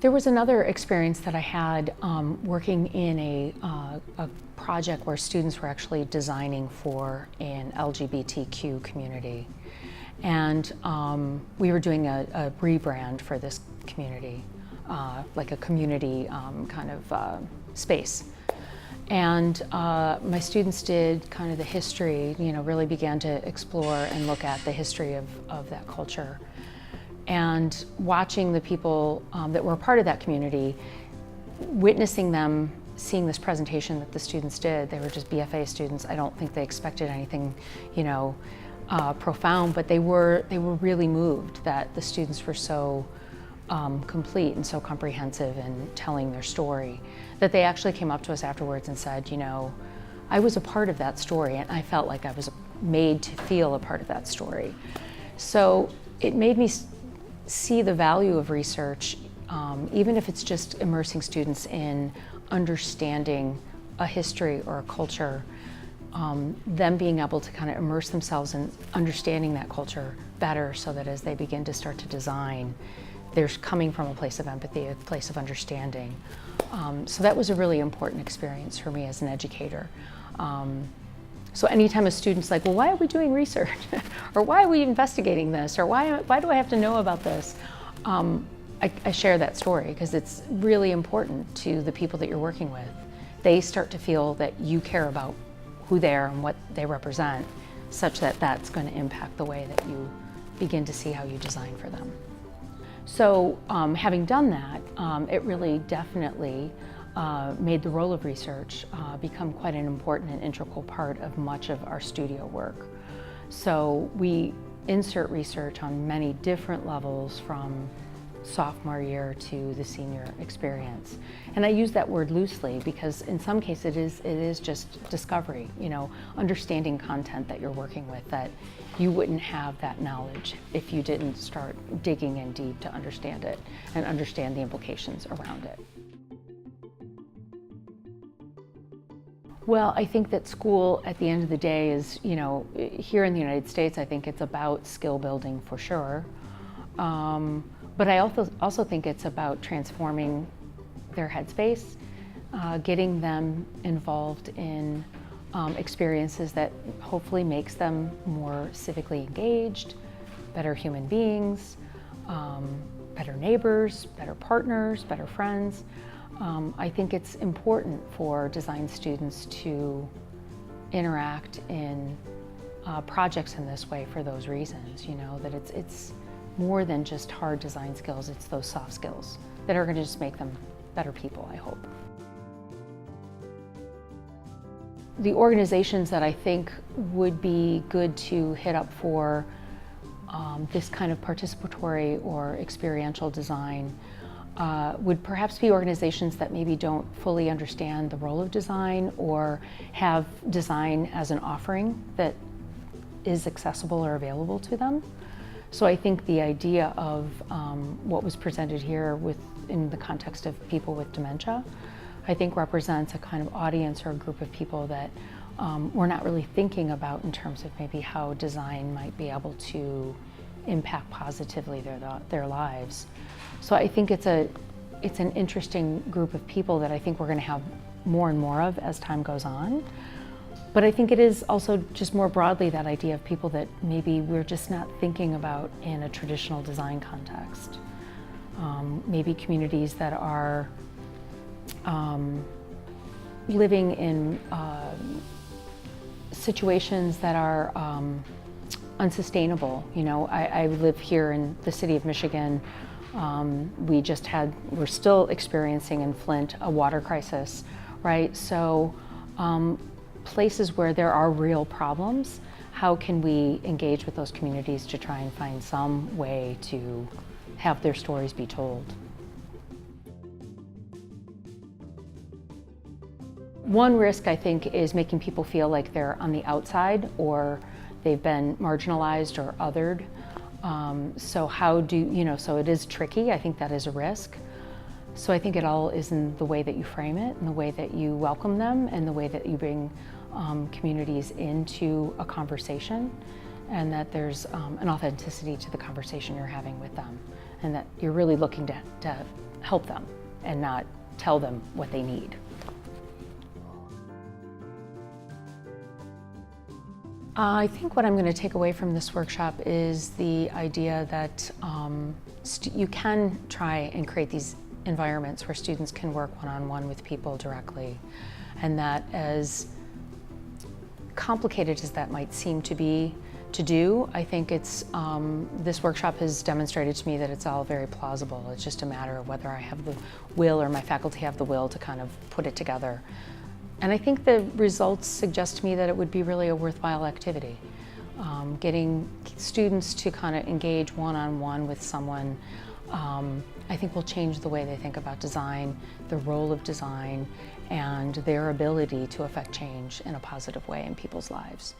There was another experience that I had working in a project where students were actually designing for an LGBTQ community. And we were doing a rebrand for this community, like a community kind of space. And my students did kind of the history, really began to explore and look at the history of that culture. And watching the people that were a part of that community, witnessing them, seeing this presentation that the students did, they were just BFA students. I don't think they expected anything, profound, but they were really moved that the students were so complete and so comprehensive in telling their story, that they actually came up to us afterwards and said, I was a part of that story, and I felt like I was made to feel a part of that story. So it made me see the value of research, even if it's just immersing students in understanding a history or a culture, them being able to kind of immerse themselves in understanding that culture better, so that as they begin to start to design, they're coming from a place of empathy, a place of understanding. So that was a really important experience for me as an educator. So anytime a student's like, well, why are we doing research? Or why are we investigating this? Or why do I have to know about this? I share that story because it's really important to the people that you're working with. They start to feel that you care about who they are and what they represent, such that that's going to impact the way that you begin to see how you design for them. So having done that, it really definitely made the role of research become quite an important and integral part of much of our studio work. So we insert research on many different levels, from sophomore year to the senior experience. And I use that word loosely because in some cases it is just discovery, understanding content that you're working with, that you wouldn't have that knowledge if you didn't start digging in deep to understand it and understand the implications around it. Well, I think that school at the end of the day is, here in the United States, I think it's about skill building for sure. But I also think it's about transforming their headspace, getting them involved in experiences that hopefully makes them more civically engaged, better human beings, better neighbors, better partners, better friends. I think it's important for design students to interact in projects in this way for those reasons, that it's more than just hard design skills, it's those soft skills that are going to just make them better people, I hope. The organizations that I think would be good to hit up for this kind of participatory or experiential design would perhaps be organizations that maybe don't fully understand the role of design or have design as an offering that is accessible or available to them. So I think the idea of what was presented here in the context of people with dementia, I think represents a kind of audience or a group of people that we're not really thinking about in terms of maybe how design might be able to impact positively their lives. So I think it's an interesting group of people that I think we're going to have more and more of as time goes on. But I think it is also just more broadly that idea of people that maybe we're just not thinking about in a traditional design context. Maybe communities that are living in situations that are unsustainable. I live here in the city of Michigan. We're still experiencing in Flint a water crisis, right? So places where there are real problems, how can we engage with those communities to try and find some way to have their stories be told? One risk, I think, is making people feel like they're on the outside or they've been marginalized or othered. So it is tricky. I think that is a risk. So I think it all is in the way that you frame it, and the way that you welcome them, and the way that you bring communities into a conversation, and that there's an authenticity to the conversation you're having with them, and that you're really looking to help them and not tell them what they need. I think what I'm going to take away from this workshop is the idea that you can try and create these environments where students can work one-on-one with people directly, and that as complicated as that might seem to be to do, I think it's this workshop has demonstrated to me that it's all very plausible. It's just a matter of whether I have the will or my faculty have the will to kind of put it together. And I think the results suggest to me that it would be really a worthwhile activity. Getting students to kind of engage one-on-one with someone, I think will change the way they think about design, the role of design, and their ability to affect change in a positive way in people's lives.